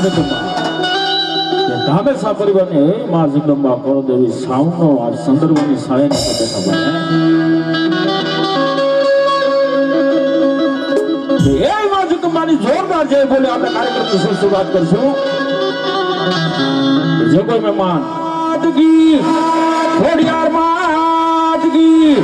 જગદંબા ધામેસા પરિવારને હે માં જગદંબા કરોદેવી સાવનો આ સંદર્ભની સાયન બેઠા બને હે માં જગદંબાની જોરદાર જય બોલે આપણે કાર્યક્રમની શરૂઆત કરશું જે કોઈ મહેમાન માતકી ખોડિયાર માતકી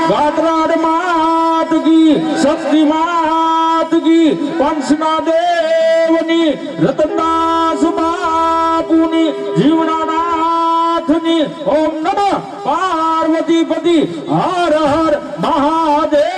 ગાત્રાડ માતકી શક્તિ માતકી પંચના દેવની રતનદાસ બાપુની જીવનાનાથની ઓમ નમઃ પાર્વતી પતિ હર હર મહાદેવ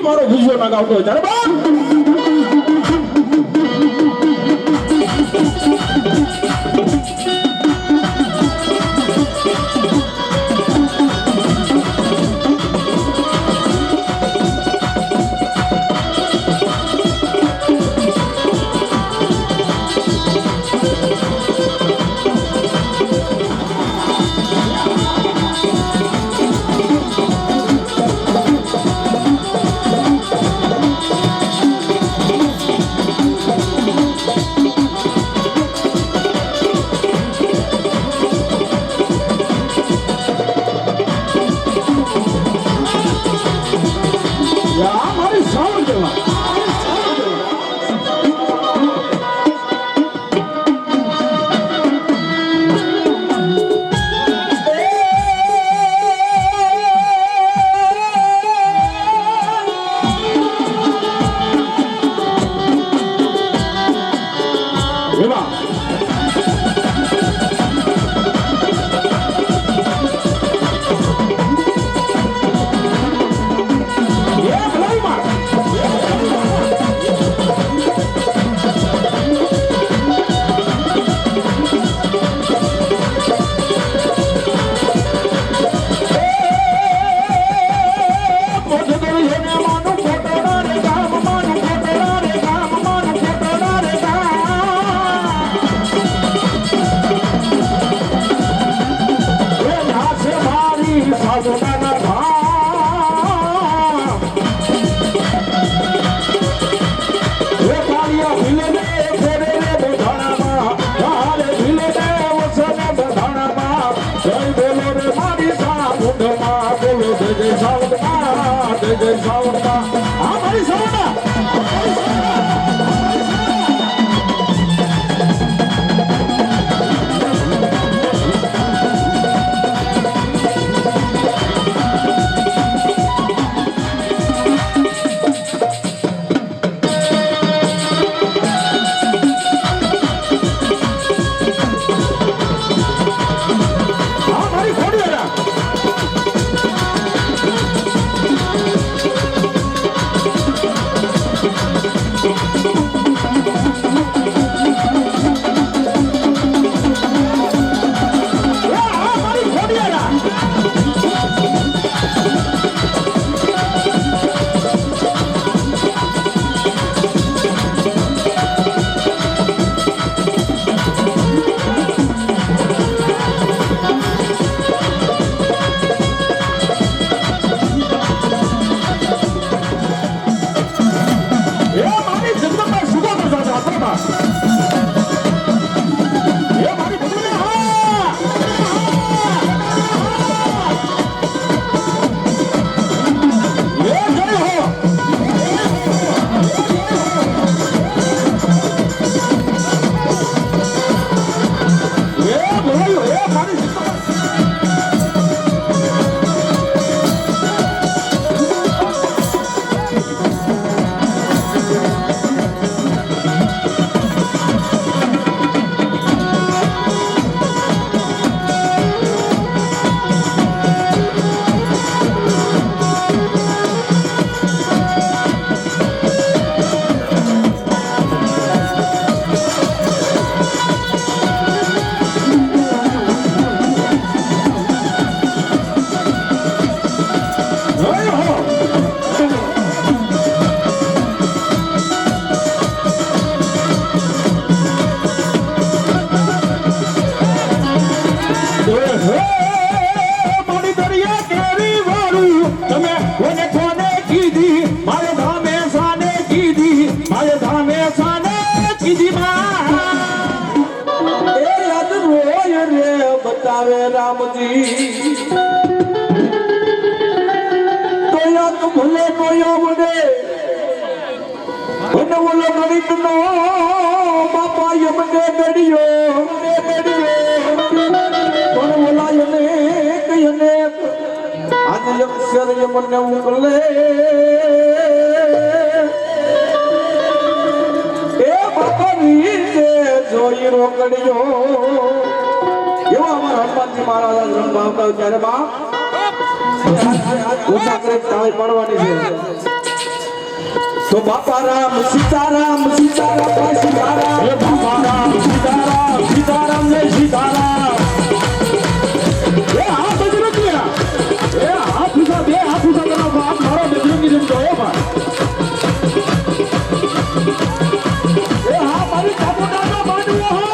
મારો વિજય ના ગાવતો હોય ત્યારે બોલાયો એ મારી રામજી તો યાદ ભલે નો આવડે અને ઓલો ગણિત નો બાપા યમને ગડિયો પણ ઓલા યને આજ અક્ષર યમને ઉગલે એ બાપા ની જોઈ રોકડિયો એવો અમારા હનુમાનજી મહારાજ રમવા આવતા ત્યારે બા ઓછા કરે તાળી પડવાની છે તો બાપા રામ સીતારામ સીતારામ સીતારામ એ બાપા રામ સીતારામ સીતારામ જય સીતારામ એ આ બજરંગીયા એ હાથ ઉઠા બે હાથ ઉઠા કરો બાપ મારો બજરંગી જેમ તો એ ભાઈ એ હા મારી કાપોડાનો બાંધવો હો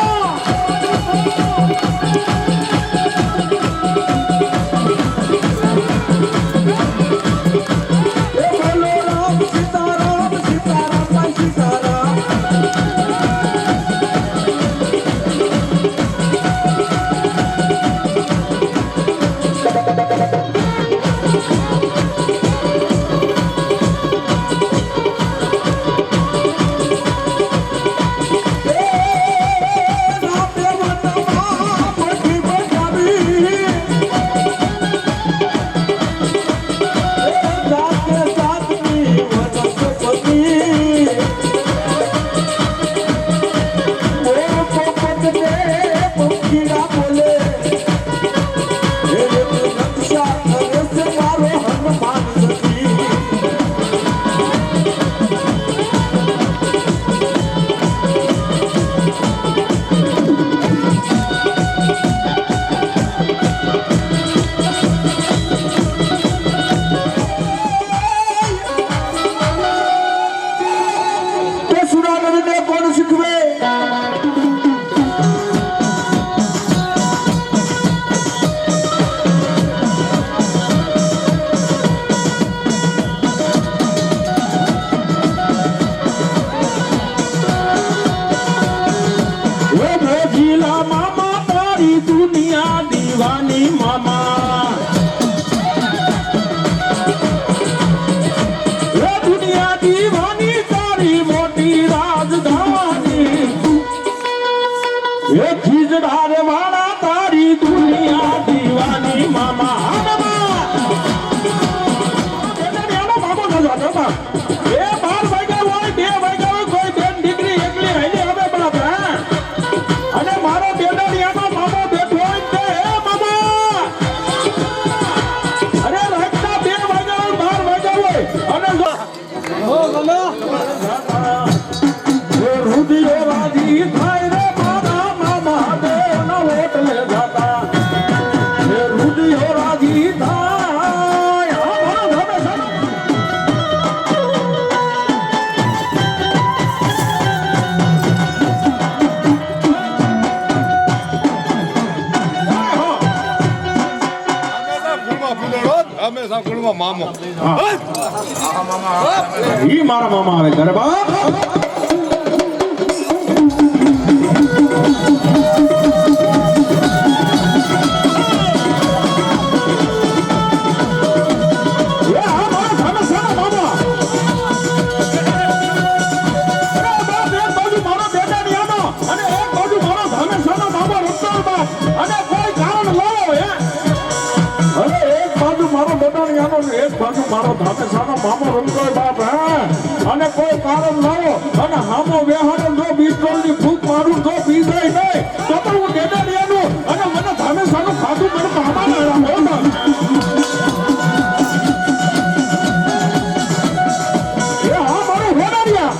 મામો ઈ મારા મામા આવે ઘરે બાપ અને મારો ધામેશાનો મામો રમતો બાપ હે અને કોઈ કારણ લાવો અને હામો વેહાડે જો બીસ્ટોલની ફૂંક મારું તો પી જાય નહીં તો હું ડેડાડિયાનું અને મને ધામેશાનું ખાધું મને મામાને રામો એ હા મારો ડેડાડિયા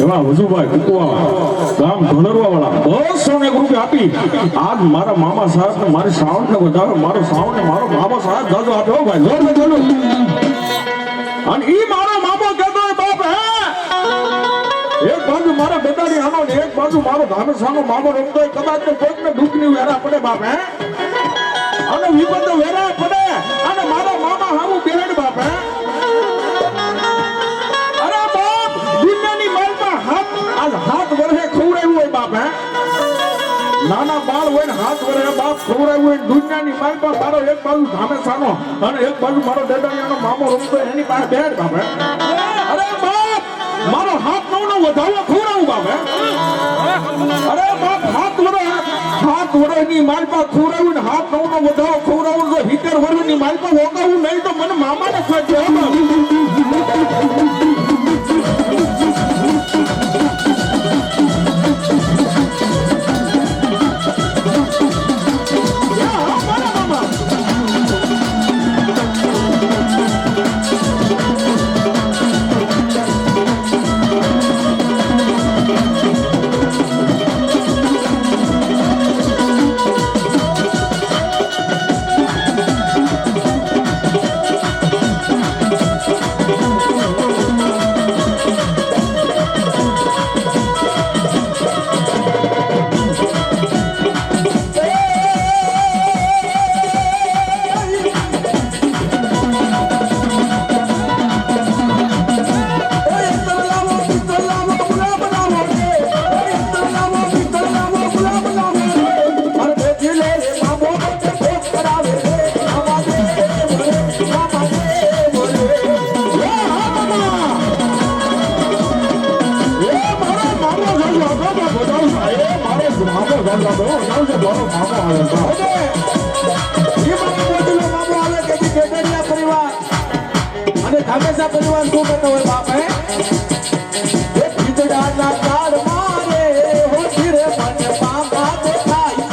એવા વજુભાઈ કુકવા ગામ ધોનરવા વાળા 200 રૂપિયા આપી આજ મારા મામા સાહેબ ને મારી સાવણ ને વધારે મારો સાવણ ને મારો મામા સાહેબ જાજો આપ્યો ભાઈ જોર મેં જોયું અને ઈ મારો મામો કહેતો બાપ હે એક બાજુ મારા બેટાડી આનો ને એક બાજુ મારો ધામેશાનો મામો રમતો કદાચ તો કોઈક ને દુઃખ ની વેરા પડે બાપ હે અને વિપત વેરા પડે અને મારા મામા હાવું બેડ બાપ હે હાથ વર્ષે ખવડાવ્યું હોય બાપ હે નાના બાળ હોય ને હાથ વર્ષે બાપ ખવડાવ્યું હોય દુનિયાની માલ પર મારો એક બાજુ ધામેશાનો અને એક બાજુ મારો ડેડાડિયાનો મામો રમતો એની પાસે બેડ બાપ હે અરે બાપ મારો હાથ નો વધાવો ખવડાવું બાપ હે અરે બાપ હાથ વર્ષ ની માલ પર ખવડાવ્યું ને હાથ નો વધાવો ખવડાવું જો 70 વર્ષની માલ પર ઓગાવું નહીં તો મને મામાને ખોજો ધામેશા પરિવાર શું કરતો હોય બાપ હે ખીચડાના ઝાડ મારે હો ધીરે મને પામા દેખાય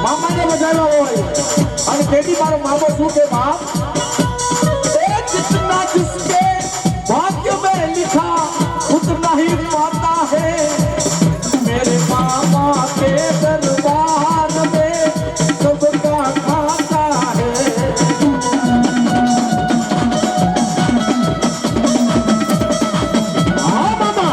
મામાને બજાવ્યા હોય અને તેથી મારો મામો શું કે બાપ जितना जिसके भाग्य में लिखा उतना ही पाता है मेरे मामा के दरबार में सबका खाता है हाँ मामा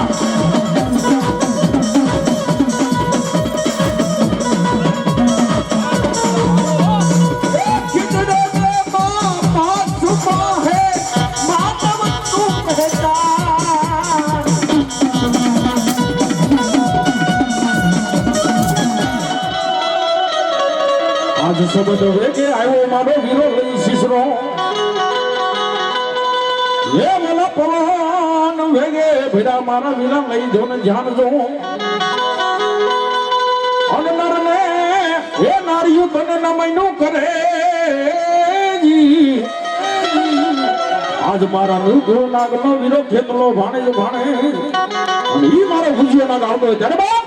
सबद वेगे आयो मारो वीरो लई सिसरो ये मला पवन वेगे भिड़ा मारा वीरा लई जोन जान जो और नर ने ये नारियो तने મહિનું કરે આજ મારા નિર્ગુણ નાગનો વીરો ખેતલો ભાણે ભાણે અને ઈ મારો ભૂજ્યો નાગ આવતો હોય ત્યારે બાપ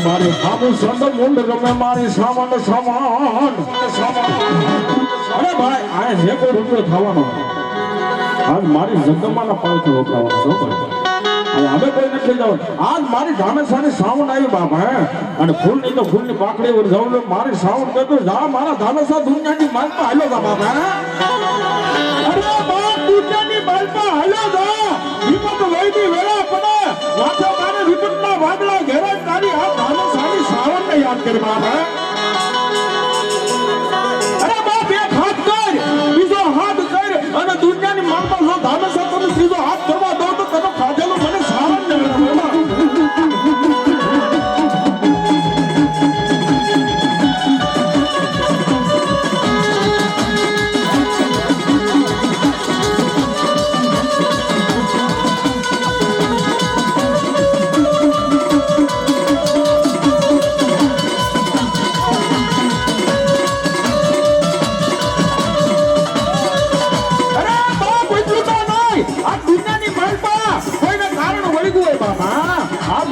મારી ખામું સંદ મુંડ રમે મારી સામાન સામાન અરે ભાઈ આ જે કોઈ રૂપિયો થવાનો આજ મારી જગમાના પાલથી વપરાવાનો છો ભાઈ હવે કોઈ નથી જવાનું આજ મારી ધામેસાની સાવન આવી બાપા અને ફૂલની તો ફૂલની પાકડી ઉપર જવું મારી સાવન કહેતો જા મારા ધામેસા દુનિયાની માલમાં હાલો જા બાપા અરે બાપ દુનિયાની માલમાં હાલો જા વિપત વૈદી વેળા પડે વાથા મારે વિપતના વાદળા ઘેરા તારી આ ધામેસાની સાવન ને યાદ કરી બાપા અરે બાપ એક હાથ કર બીજો હાથ કર અને દુનિયાની માલમાં જો ધામેસા તમે ત્રીજો હાથ કરવા દો તો તમે ખાધેલું મને સાવન ને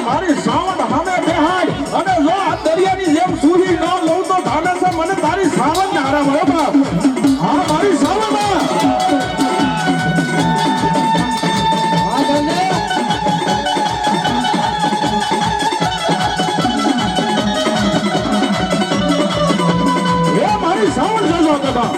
મારી સાવન સામે બેહાડ અને જો આ દરિયાની જેમ સૂરી ન લઉં તો ધામેસા મને તારી સાવન ને આરામ હે બાપ હા મારી સાવન એ મારી સાવન જજો કદા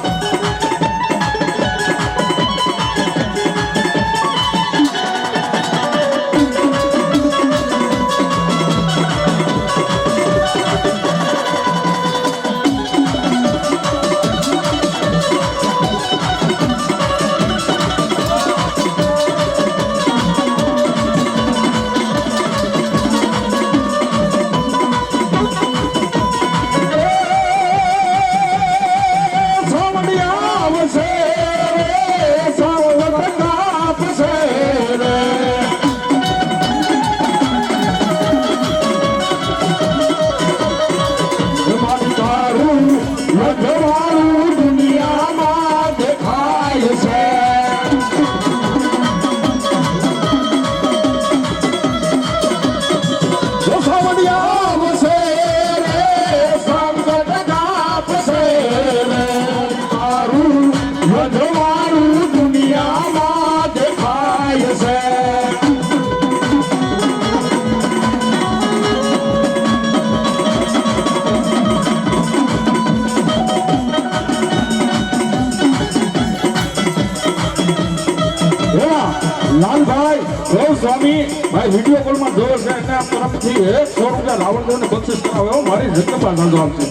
લાલભાઈ સ્વામી ભાઈ વિડીયો કોલમાં જોવે છે એને આપ તરફથી 100 રૂપિયા રાવણદેવને બક્ષિસ કરાવ્યો મારી જગતમાં સાંજો આપશે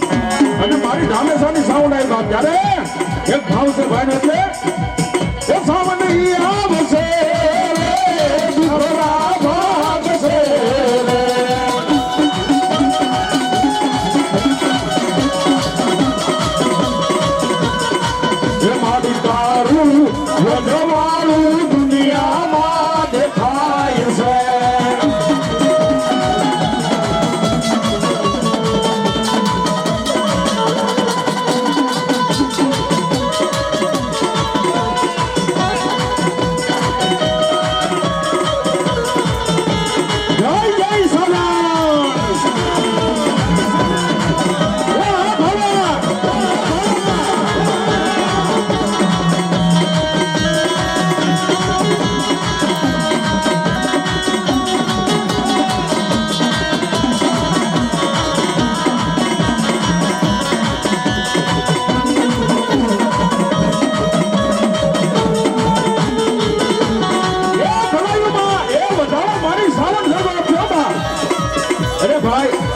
અને મારી ધામેસાની સાઉન્ડ આવી બાપ ત્યારે એક ભાવ છે ભાઈ ને એટલે એ સાવન ઈ આવશે દુખરા ભાગશે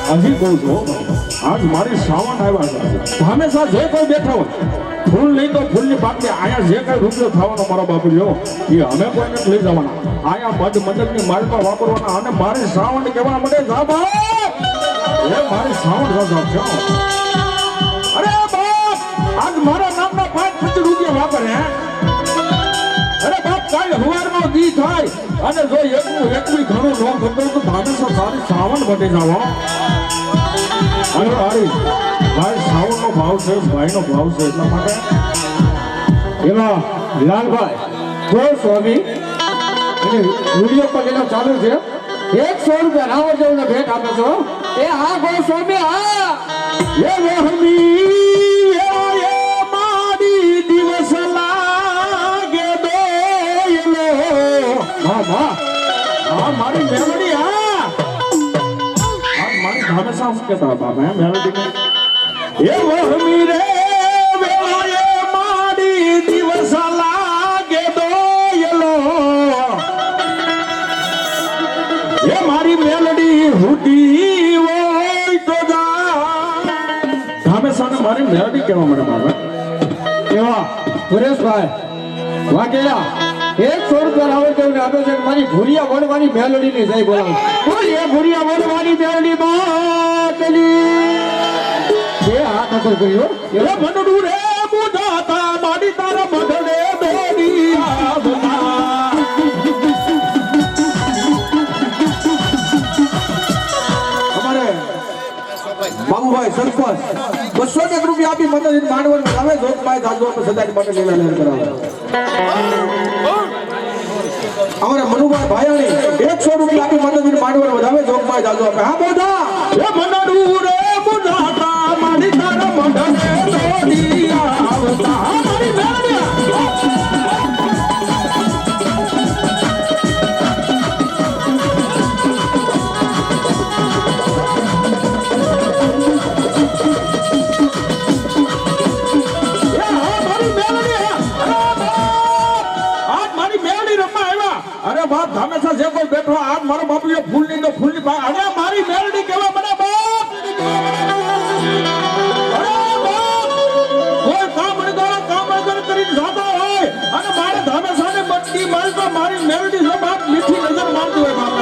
હજી કહું છું આજ મારી શ્રાવણ આવ્યા છે હંમેશા જે કોઈ બેઠા હોય ફૂલ નહીં તો ફૂલની પાકડી આયા જે કઈ રૂપિયો થવાનો મારો બાપુ લ્યો એ અમે કોઈને લઈ જવાના આયા મદદની માલમાં વાપરવાના અને મારી શ્રાવણ કહેવા માટે જા બાપ એ મારી શ્રાવણ રજા છે અરે બાપ આજ મારા નામના 5-25 રૂપિયા વાપરે અરે બાપ કાલ હવારનો દી થાય અને જો એકલું ઘણું નો કરતો તો હંમેશા સારી શ્રાવણ બની જાવ અરે હારી ભાઈ શ્રાવણનો ભાવ છે ભાઈનો ભાવ છે એટલા માટે એમાં લાલભાઈ જો સ્વામી એને વિડીયો પર એનો ચાલુ છે 100 રૂપિયા રાવણ જેવને ભેટ આપે છો એ હા ગો સ્વામી હા એ વહમી એ મારી દિવસ લાગે દોયલો હા મારી મેલડી હા મારી હંમેશા હું કહેતા બાબા મેલડી એ વહમી રે વેળાએ મારી દિવસ લાગે દોયલો એ મારી મેલડી હુડી હોય તો જા હંમેશા મારી મેલડી કહેવા મળે બાબા કેવા સુરેશભાઈ વાકેલા 100 રૂપિયા રાવણ દેવને આપે છે મારી ભૂરિયા વડવાની મેલડી ની જય બોલાવો બોલીએ ભૂરિયા વડવાની મેલડી બાટલી એ હાથ અસર કર્યો એ મનડું રે બુધાતા માડી તારા મઢડે દોડી આવતા અમારે બાબુભાઈ સરપંચ 200 રૂપિયા આપી મદદ માંડવણ આવે જોતભાઈ જાજો તો સદાય માટે લેલા લેર કરાવે અમારે મનુભાઈ ભાયાણી 100 રૂપિયા આપી મદદ માંડવણ વધાવે જોતભાઈ જાજો આપે હા બોધા એ મનડું રે બુધાતા માડી તારા મઢડે દોડી આવતા મારી મેલડિયા હંમેશા જે કોઈ બેઠો આજ મારો બાપુ ફૂલની તો ફૂલની અરે મારી મેલડી કેવા મને બાપ અરે બાપ કોઈ કામ કરીને જાતો હોય અને મારે હંમેશા બટકી મારી તો મારી મેલડી જો બાપ મીઠી નજર મારતી હોય બાપ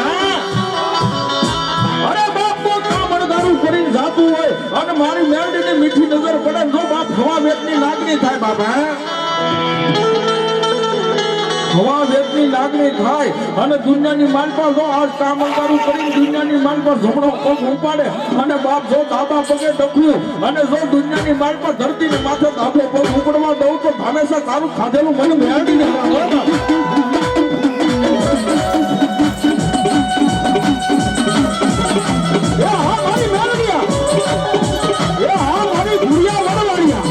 અરે બાપ કોઈ કામ કરીને જાતું હોય અને મારી મેલડી ની મીઠી નજર પડે જો બાપ હવા વેતની લાગણી થાય બાપ હવા વેતની લાગણી થાય અને દુનિયાની માલ પર જો આજ કામ અંગારું કરીને દુનિયાની માલ પર ઝમણો પગ ઉપાડે અને બાપ જો દાબા પગે ડખ્યું અને જો દુનિયાની માલ પર ધરતીની માથે દાબો પગ ઉપડવા દઉં તો હંમેશા તારું ખાધેલું મને મેળવીને હા મારી મેળવ્યા એ હા મારી ભૂરિયા વડવાડિયા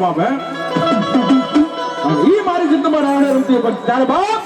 બાપ હે ઈ મારી જિંદગીમાં રાવણે રમતી પણ તારે બાપ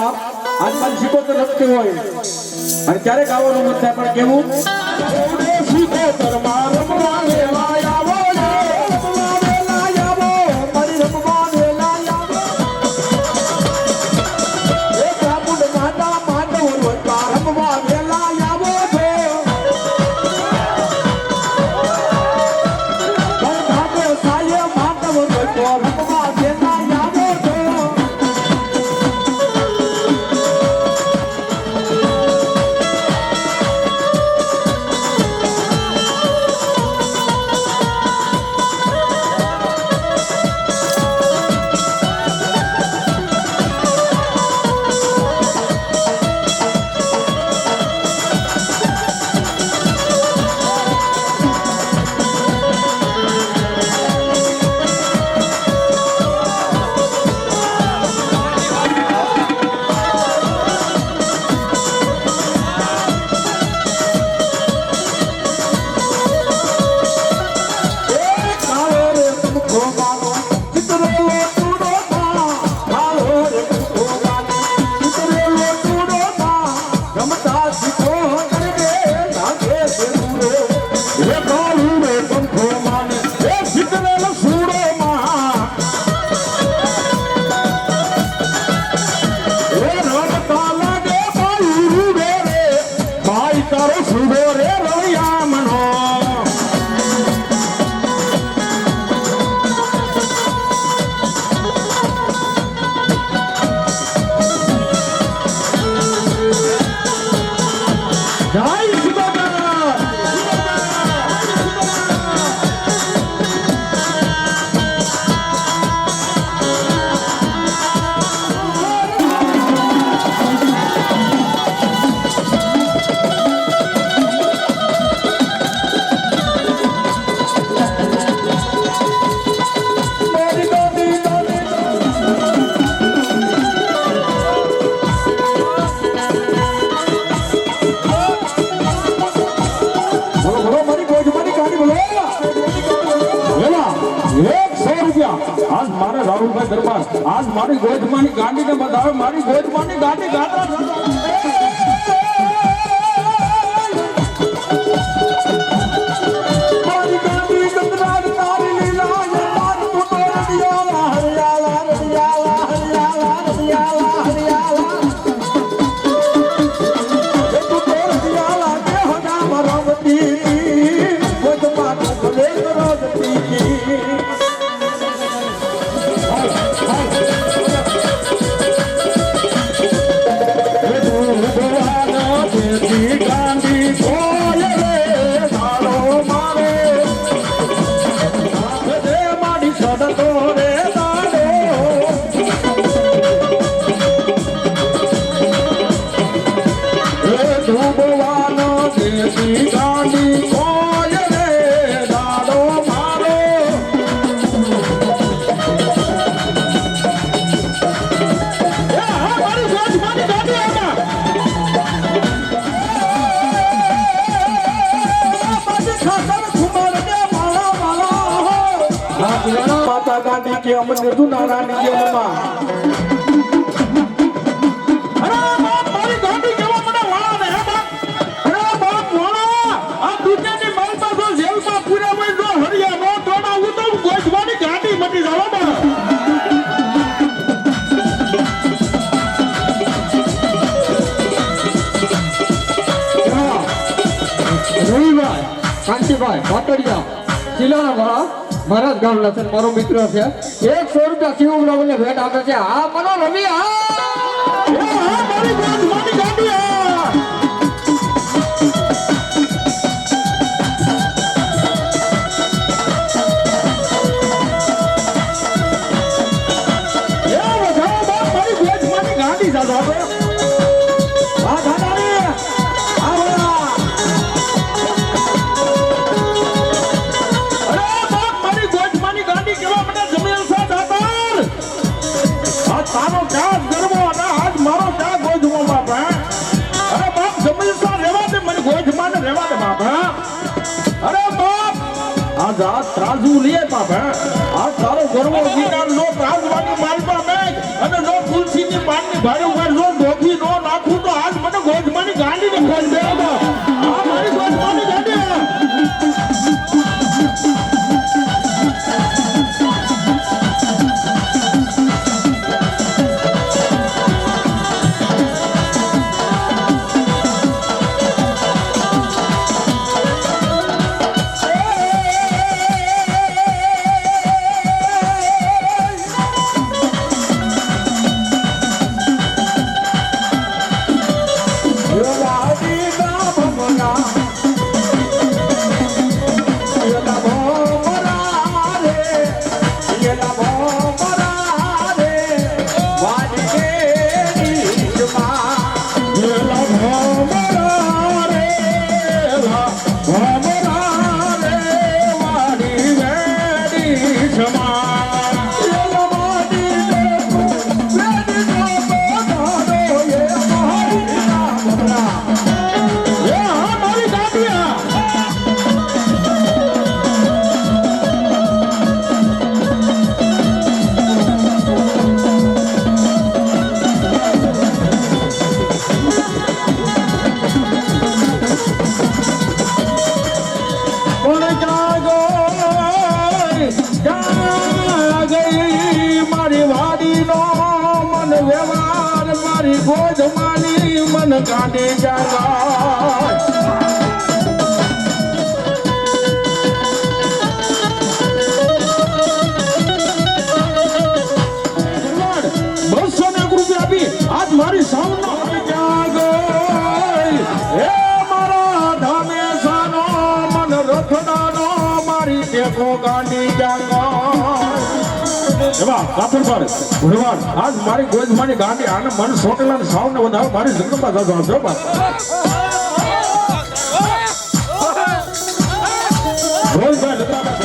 બાપ આજ મારી શીખોતર રમતી હોય અને ક્યારે ગાવાનું મન થાય પણ કેવું શીખોતર માં રમવા વેલા આવો રે રમવા વેલા આવો મારી રમવા વેલા આવો એ કાબુડ માતા માનવ વરવા રમવા વેલા આવો છો બંધાબે સાયે માનવ વરવા રમવા વેલા આવો છો आज मारे राहुलभाई दरबार आज मारी गोजमानी गांडी ने बताओ मारी गोजमानी गांडी गाता मारी गांडी गंदराज तारी लीला ये मार तू तो हरियाला हरियाला हरियाला हरियाला हरियाला हरियाला ये तू तो हरियाला के हो जा मरावती गोजमानी भले करोगती की माता गांधी के अमन निर्दु नारायण के अम्मा अरे बाप मारी गांधी केवा મને વાળા ને હે બાપ અરે બાપ વાળા આ દુનિયાની મારી પાસે જેલમાં પૂરા હોય જો હરિયા નો તોડા હું તો ગોજવાની ગાંધી મટી જાવ બા રવિભાઈ કાંતિભાઈ પાટડિયા જિલ્લાના વાળા महाराज गाम लसन मारो मित्र છે 100 રૂપિયા શિવમનો મને ભેટ આપે છે હા મનો રવિ હા મારી ગોજમાની ગાંડી મારી ગોજમાની ગાંડી જાજો હા ગાંડી તારો ક્યાં ગરબો અને આજ મારો ક્યાં ગોજમો બાપ અરે બાપ જમીલસા રેવા દે મને ગોજમાને રેવા દે બાપ અરે બાપ આજ આ ત્રાજુ લે બાપ આ તારો ગરબો ગીતાર નો ત્રાજવાની માલમાં મેં અને નો તુલસીની પાનની ભારે ઉપર નો ગોધમાની મન કાઢે જાગા આજ મારી સામનો જાગો હે મારા ધામેશાનો મન રખડાનો મારી દેખો ગાંડી જાગો એવા કાફર પર ભગવાન આજ મારી ગોજમાની ગાંડી આને મન સોટેલા ને સાવને વધારે મારી જન્મમાં જાગો આવજો બા રોજભાઈ લતા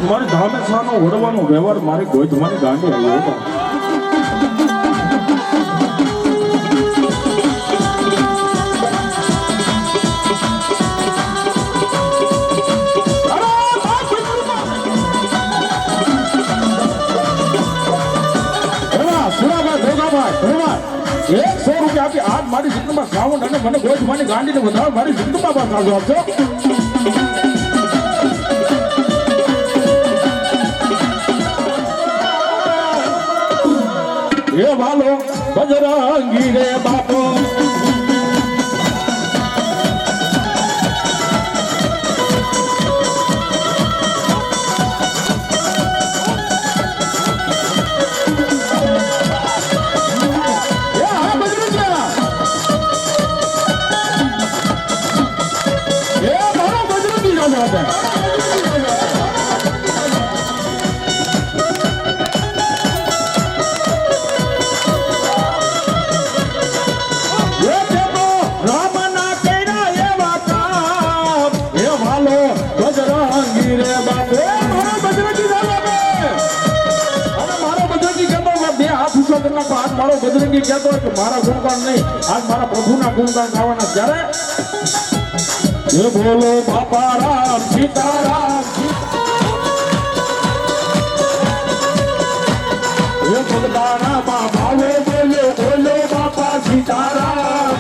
મારી ધામેશાનો વડવાનો વ્યવહાર મારી ગોધમાની ગાંડી આવ્યો હતો ₹100 આપી આજ મારી જિંદગીમાં શ્રાવણ અને મને ગોધમાની ગાંડીને વધારે મારી જિંદગીમાં બાદ આવજો આપજો એ વાલો બજરંગી રે બાપો આજ મારો બજરંગી કહેતો કે મારા ગુણગાન નહીં આજ મારા પ્રભુના ગુણગાન ગાવાના ત્યારે એ બોલો બાપા રામ સીતારામ એ ભગવાના માં ભાવે બોલો બોલો બાપા સીતારામ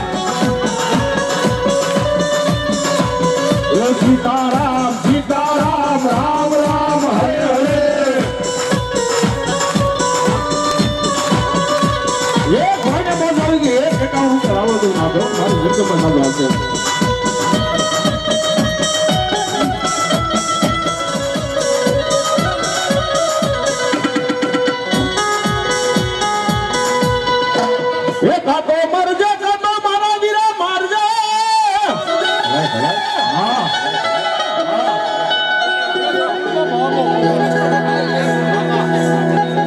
એ સીતારામ સીતારામ રામ રામ હરે હરે એક ભાઈને બોલાવી કે એક એકાઉન્ટ કરાવો તો ના દો મારી જગ્યામાં ના આવશે એ કાતો મરજે કાતો મારા વીરા મારજે હા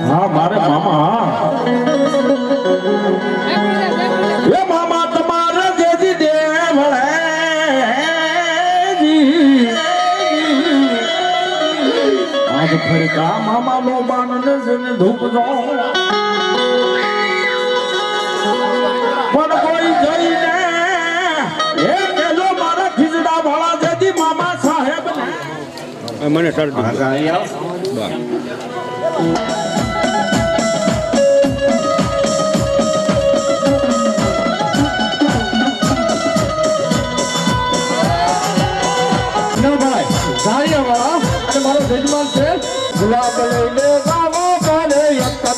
હા મારે મામા એ મામા તમારે જેજી દેવળે આજ ફરકા મામા નો બાનને જને ધૂપ જો પણ કોઈ જઈને એ કેજો મારા ખીજડા વાળા જેજી મામા સાહેબ ને મને ટાળ દો ધારિયાવાળા અને મારો જજમાન છે ગુલાબ લઈને ગાવો કરે યત્ન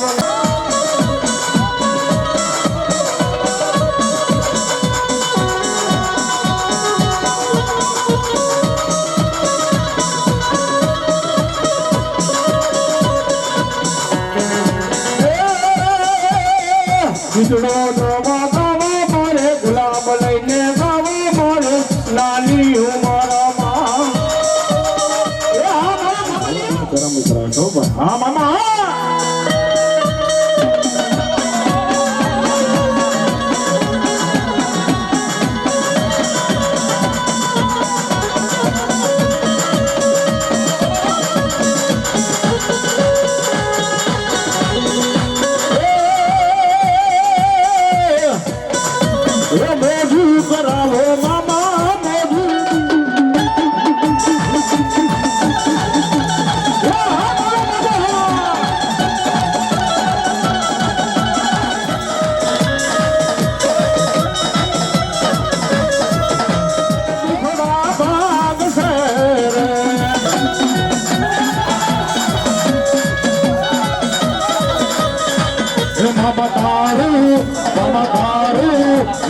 ખીચડો દવા ગાવો મારે ગુલાબ લઈને ગાવો મારે નાની ઉંમરમાં હા મામા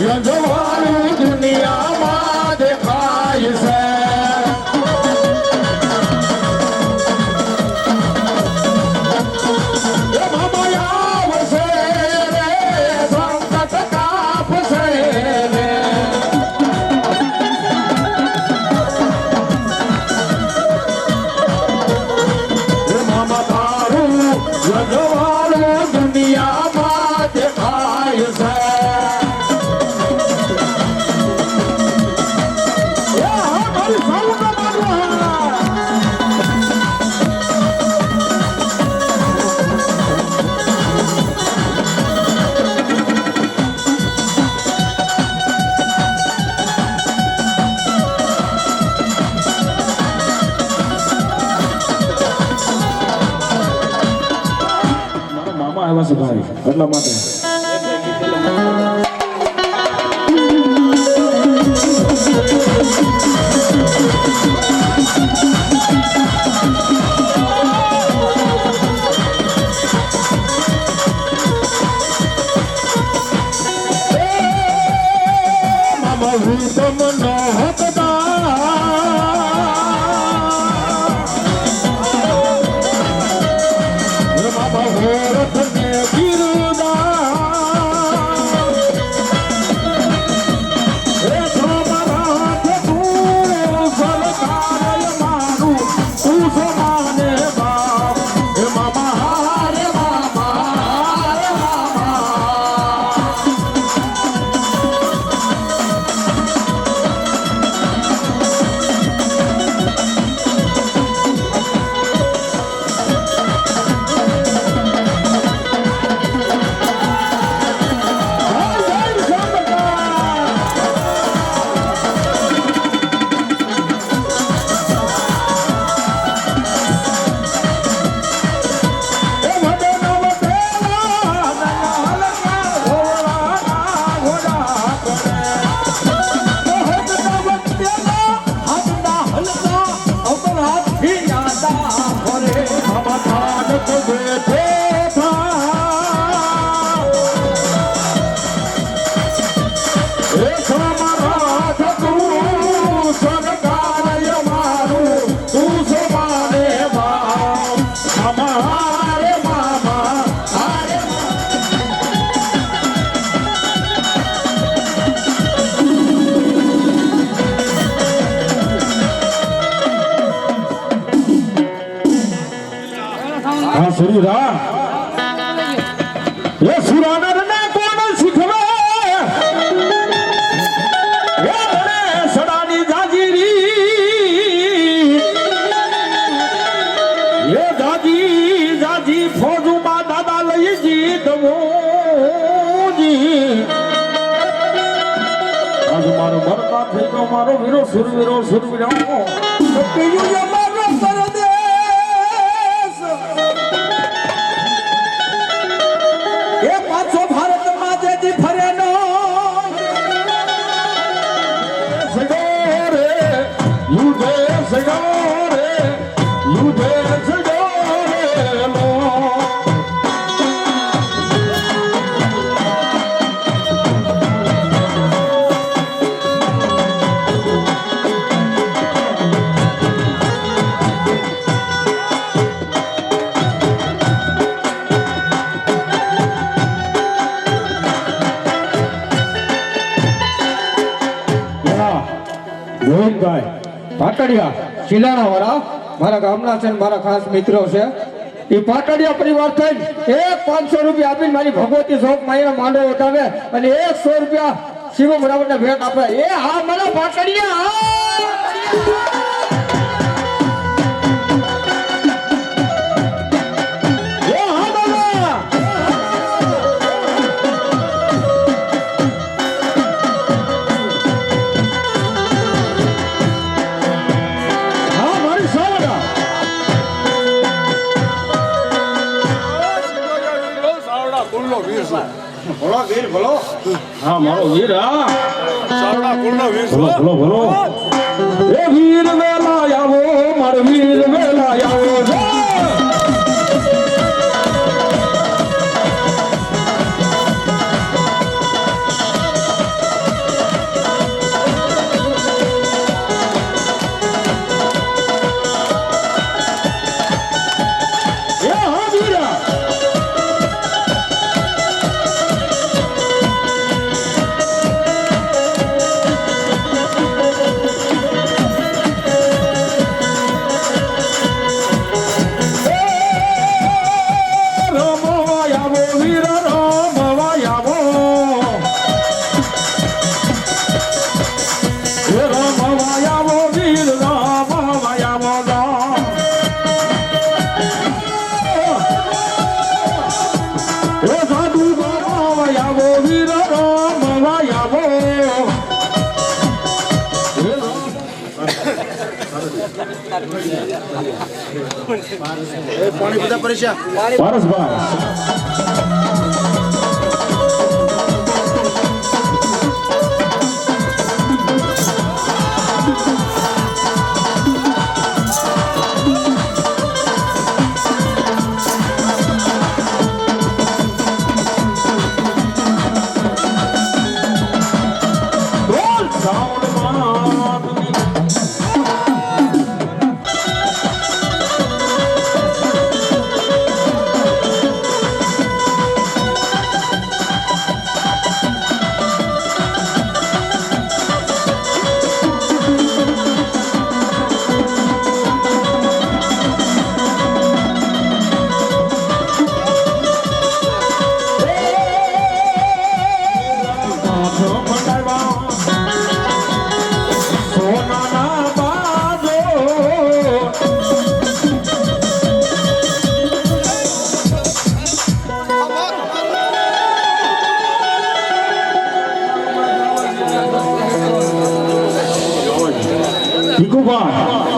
યજવાળું દુનિયામાં દેખાય છે એ મામા આવશે રે સંકટ કાપશે રે એ મામા તારું યજવાળું દુનિયામાં દેખાય છે આવ્યા છે ભાઈ એટલા માટે મામા હું તમને હકતા મામા હોરત ये सुरानर ने कौन सिखवे ये बने सडानी जाजीरी ये जाजी जाजी फौजू मा दादा लई जी दमो जी आज मारो मरता थे तो मारो वीरो सुरवीरो तो पीयू ये मारो कर दे भारत माते दी फरे no Sagore you they Sagore ખીલાણા વાળા મારા ગામના છે ને મારા ખાસ મિત્રો છે એ પાટડિયા પરિવાર થઈને 500 રૂપિયા આપીને મારી ભગવતી ચોક માં માંડો ઉઠાવે અને 100 રૂપિયા શિવમ રાવણને ભેટ આપે. એ હા મારા પાટડિયા બોલો વીર બોલો. હા મારો વીર હા સાવડા કુળનો વીર બોલો બોલો બોલો. એ વીર વેલા આવો માર વીર વેલા આવો પાણી બધા પરેશાન પારસભાઈ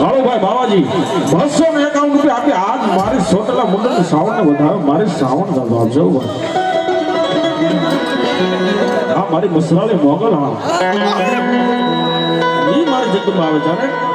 કાળુભાઈ બાવાજી 251 રૂપિયા આપી. આજ મારી સોટલા મુંડન શ્રાવણ ને વધારે મારી શ્રાવણ ગરબા આપજો. હા મારી મસરાલી મોગલ હા એ મારી જગ્યામાં આવે છે.